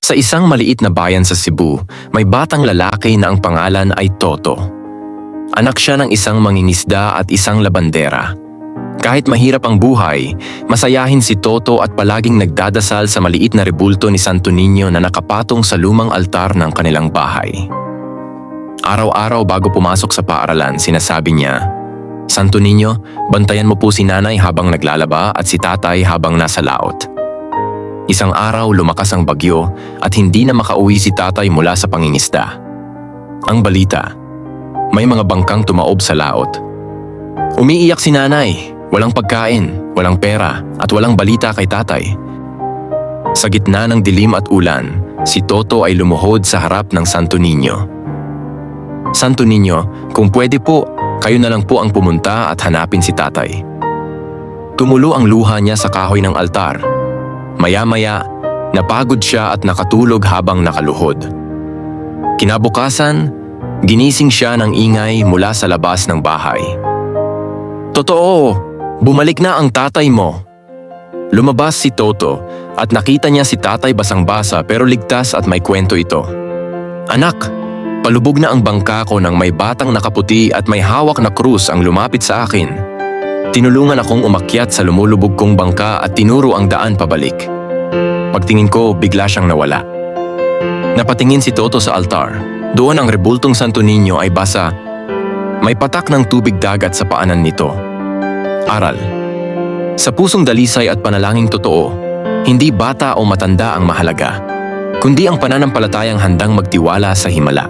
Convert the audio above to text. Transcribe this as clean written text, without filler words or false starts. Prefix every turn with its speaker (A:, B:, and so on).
A: Sa isang maliit na bayan sa Cebu, may batang lalaki na ang pangalan ay Toto. Anak siya ng isang mangingisda at isang labandera. Kahit mahirap ang buhay, masayahin si Toto at palaging nagdadasal sa maliit na rebulto ni Santo Niño na nakapatong sa lumang altar ng kanilang bahay. Araw-araw bago pumasok sa paaralan, sinasabi niya, "Santo Niño, bantayan mo po si nanay habang naglalaba at si tatay habang nasa laot." Isang araw lumakas ang bagyo at hindi na makauwi si tatay mula sa pangingisda. Ang balita, may mga bangkang tumaob sa laot. Umiiyak si nanay, walang pagkain, walang pera at walang balita kay tatay. Sa gitna ng dilim at ulan, si Toto ay lumuhod sa harap ng Santo Niño. "Santo Niño, kung pwede po, kayo na lang po ang pumunta at hanapin si tatay." Tumulo ang luha niya sa kahoy ng altar. Maya-maya, napagod siya at nakatulog habang nakaluhod. Kinabukasan, ginising siya ng ingay mula sa labas ng bahay. "Totoo, bumalik na ang tatay mo." Lumabas si Toto at nakita niya si tatay basang-basa pero ligtas at may kwento ito. "Anak, palubog na ang bangka ko nang may batang nakaputi at may hawak na krus ang lumapit sa akin. Tinulungan akong umakyat sa lumulubog kong bangka at tinuro ang daan pabalik. Pagtingin ko, bigla siyang nawala." Napatingin si Toto sa altar. Doon ang rebultong Santo Niño ay basa. May patak ng tubig dagat sa paanan nito. Aral: sa pusong dalisay at panalangin totoo, hindi bata o matanda ang mahalaga, kundi ang pananampalatayang handang magtiwala sa himala.